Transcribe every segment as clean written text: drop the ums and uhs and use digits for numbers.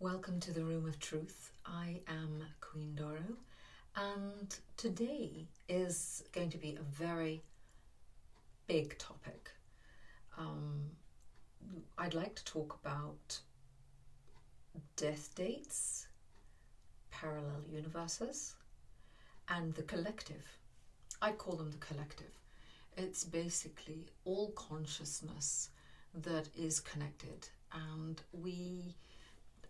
Welcome to the Room of Truth. I am Queen Doro, and today is going to be a very big topic. I'd like to talk about death dates, parallel universes, and the collective. I call them the collective. It's basically all consciousness that is connected, and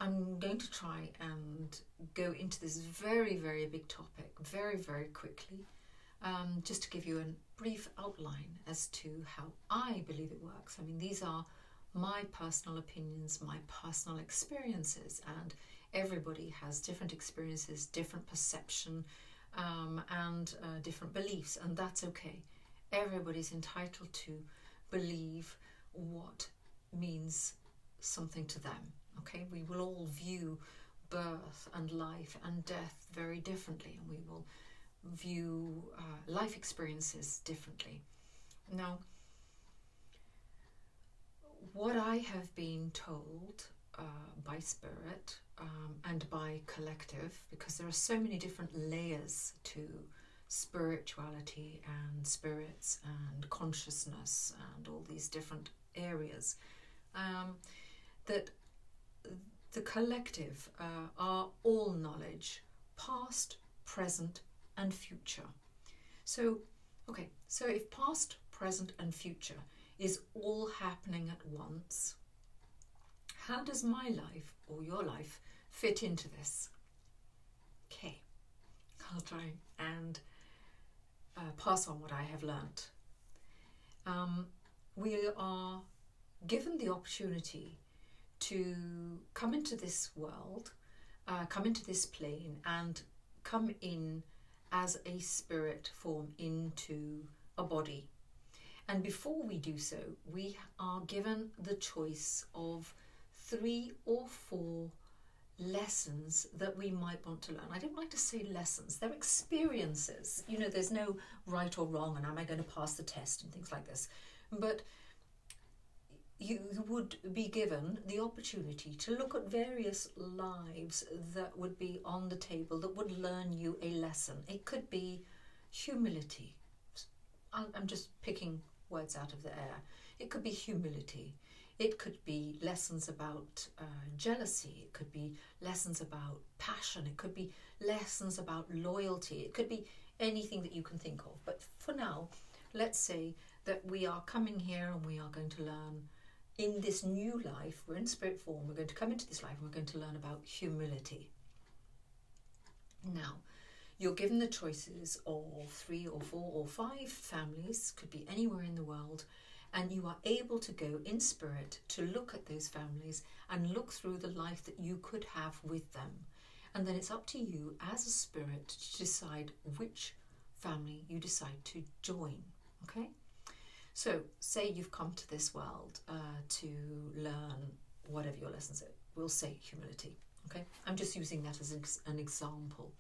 I'm going to try and go into this very, very big topic very, very quickly, just to give you a brief outline as to how I believe it works. I mean, these are my personal opinions, my personal experiences, and everybody has different experiences, different perception, and different beliefs, and that's okay. Everybody's entitled to believe what means something to them. Okay, we will all view birth and life and death very differently, and we will view life experiences differently. Now, what I have been told by spirit and by collective, because there are so many different layers to spirituality and spirits and consciousness and all these different areas, that the collective are all knowledge, past, present, and future. So if past, present, and future is all happening at once, how does my life or your life fit into this? Okay, I'll try and pass on what I have learnt. We are given the opportunity to come into this world, come into this plane, and come in as a spirit form into a body. And before we do so, we are given the choice of 3 or 4 lessons that we might want to learn. I don't like to say lessons, they're experiences. You know, there's no right or wrong, and am I going to pass the test and things like this. But you would be given the opportunity to look at various lives that would be on the table that would learn you a lesson. It could be humility. I'm just picking words out of the air. It could be humility. It could be lessons about jealousy. It could be lessons about passion. It could be lessons about loyalty. It could be anything that you can think of. But for now, let's say that we are coming here and we are going to learn in this new life. We're in spirit form. We're going to come into this life and we're going to learn about humility. Now, you're given the choices of 3 or 4 or 5 families, could be anywhere in the world, and you are able to go in spirit to look at those families and look through the life that you could have with them. And then it's up to you as a spirit to decide which family you decide to join. Okay? So, say you've come to this world to learn whatever your lessons are. We'll say humility. Okay? I'm just using that as an example.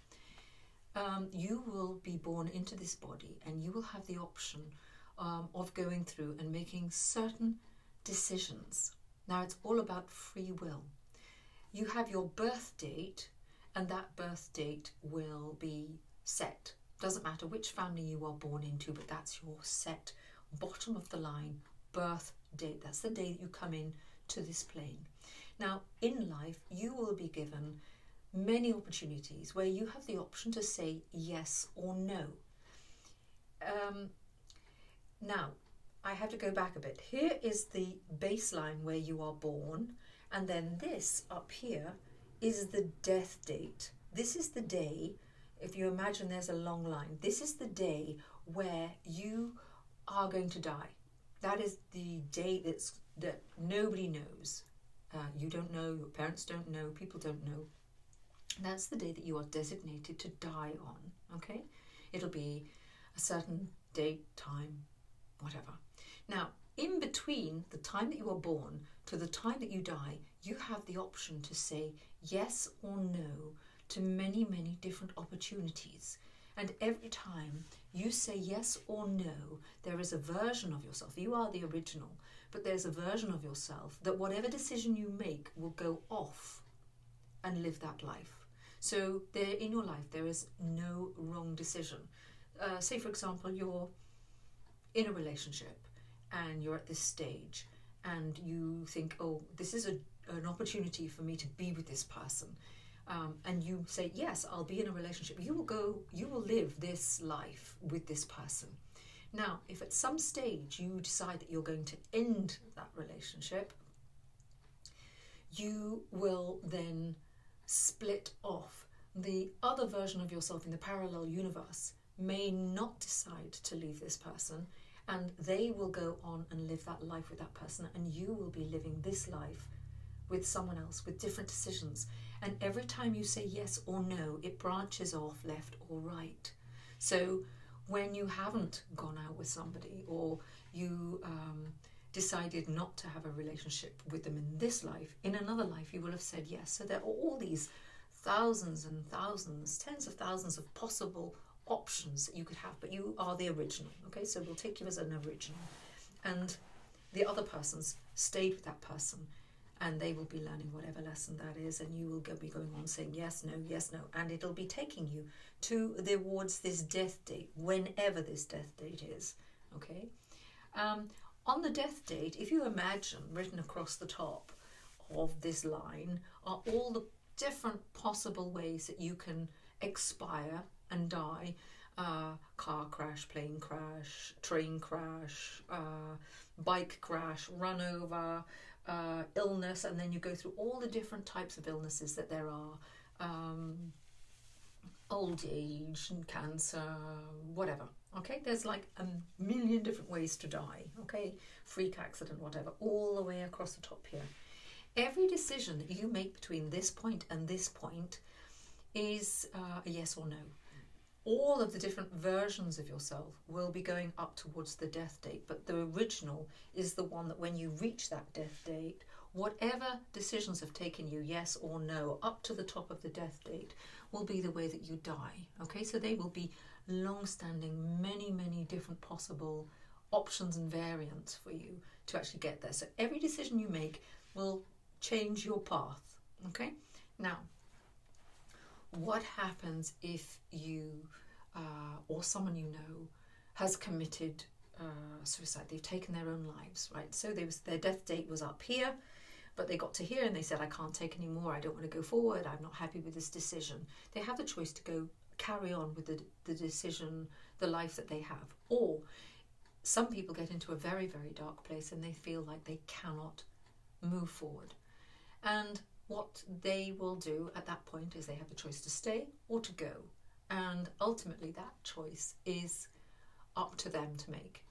You will be born into this body, and you will have the option of going through and making certain decisions. Now, it's all about free will. You have your birth date, and that birth date will be set. Doesn't matter which family you are born into, but that's your set bottom of the line birth date. That's the day that you come in to this plane. Now, in life, you will be given many opportunities where you have the option to say yes or no. Now, I have to go back a bit. Here is the baseline where you are born, and then this up here is the death date. This is the day, if you imagine there's a long line, this is the day where you are going to die. That is the day that nobody knows. You don't know, your parents don't know, people don't know. That's the day that you are designated to die on, okay? It'll be a certain date, time, whatever. Now, in between the time that you are born to the time that you die, you have the option to say yes or no to many, many different opportunities. And every time you say yes or no, there is a version of yourself. You are the original, but there's a version of yourself that whatever decision you make will go off and live that life. So there, in your life, there is no wrong decision. Say, for example, you're in a relationship and you're at this stage and you think, oh, this is an opportunity for me to be with this person. And you say, yes, I'll be in a relationship. You will live this life with this person. Now, if at some stage you decide that you're going to end that relationship, you will then split off. The other version of yourself in the parallel universe may not decide to leave this person, and they will go on and live that life with that person, and you will be living this life with someone else with different decisions. And every time you say yes or no, it branches off left or right. So when you haven't gone out with somebody, or you decided not to have a relationship with them in this life, in another life you will have said yes. So there are all these thousands and thousands, tens of thousands of possible options that you could have, but you are the original. Okay, so we'll take you as an original, and the other person's stayed with that person, and they will be learning whatever lesson that is, and you will be going on saying yes, no, and it'll be taking you towards this death date, whenever this death date is. Okay, on the death date, if you imagine, written across the top of this line are all the different possible ways that you can expire and die. Car crash, plane crash, train crash, bike crash, run over, illness, and then you go through all the different types of illnesses that there are, old age, cancer, whatever. Okay, there's like a million different ways to die. Okay, freak accident, whatever, all the way across the top here. Every decision that you make between this point and this point is a yes or no. All of the different versions of yourself will be going up towards the death date, but the original is the one that when you reach that death date, whatever decisions have taken you, yes or no, up to the top of the death date, will be the way that you die. Okay, so they will be long-standing, many different possible options and variants for you to actually get there. So every decision you make will change your path. Okay, now what happens if you or someone you know has committed suicide? They've taken their own lives, right? So their death date was up here, but they got to here and they said, I can't take any more, I don't want to go forward, I'm not happy with this decision. They have the choice to go carry on with the decision, the life that they have. Or some people get into a very dark place and they feel like they cannot move forward. And what they will do at that point is they have the choice to stay or to go. And ultimately that choice is up to them to make.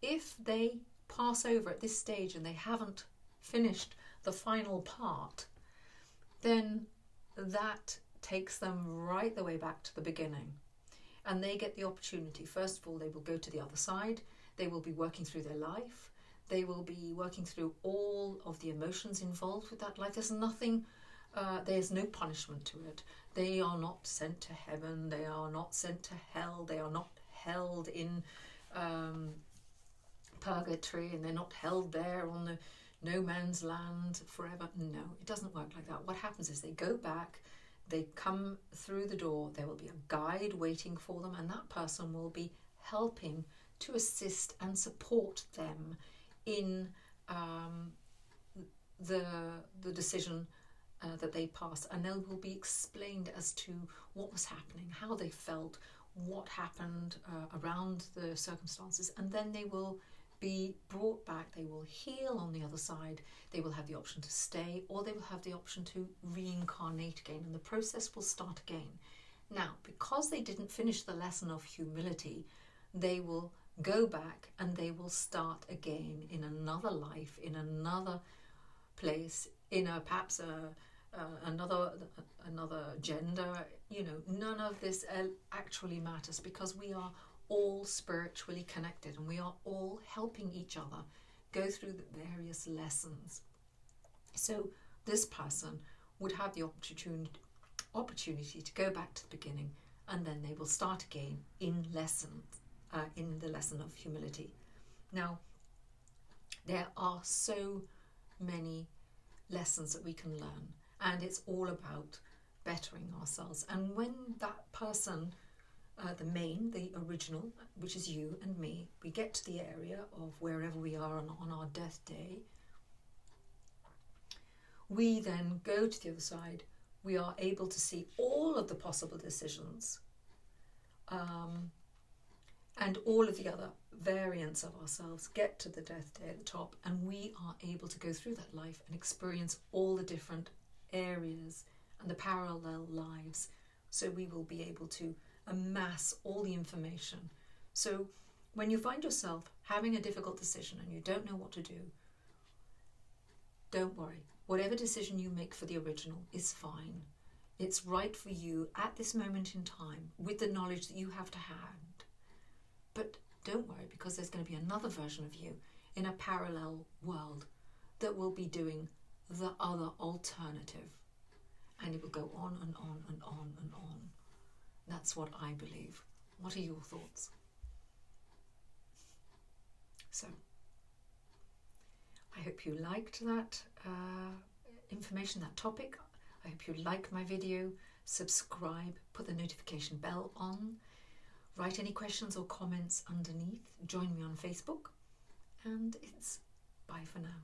If they pass over at this stage and they haven't finished the final part, then that takes them right the way back to the beginning. And they get the opportunity. First of all, they will go to the other side. They will be working through their life. They will be working through all of the emotions involved with that life. There's nothing, there's no punishment to it. They are not sent to heaven. They are not sent to hell. They are not held in purgatory, and they're not held there on the no man's land forever. No, it doesn't work like that. What happens is they go back, they come through the door, there will be a guide waiting for them, and that person will be helping to assist and support them in the decision that they passed, and they will be explained as to what was happening, how they felt, what happened around the circumstances, and then they will be brought back. They will heal on the other side. They will have the option to stay, or they will have the option to reincarnate again, and the process will start again. Now, because they didn't finish the lesson of humility, they will go back and they will start again in another life, in another place, in perhaps another gender. You know, none of this actually matters, because we are all spiritually connected and we are all helping each other go through the various lessons. So this person would have the opportunity to go back to the beginning, and then they will start again in the lesson of humility. Now, there are so many lessons that we can learn, and it's all about bettering ourselves. And when that person, the original, which is you and me, we get to the area of wherever we are on our death day, we then go to the other side. We are able to see all of the possible decisions, and all of the other variants of ourselves get to the death day at the top, and we are able to go through that life and experience all the different areas and the parallel lives. So we will be able to amass all the information. So when you find yourself having a difficult decision and you don't know what to do, don't worry. Whatever decision you make for the original is fine. It's right for you at this moment in time with the knowledge that you have to hand. But don't worry, because there's going to be another version of you in a parallel world that will be doing the other alternative. And it will go on and on and on and on. That's what I believe. What are your thoughts? So, I hope you liked that information, that topic. I hope you like my video. Subscribe, put the notification bell on. Write any questions or comments underneath. Join me on Facebook. And it's bye for now.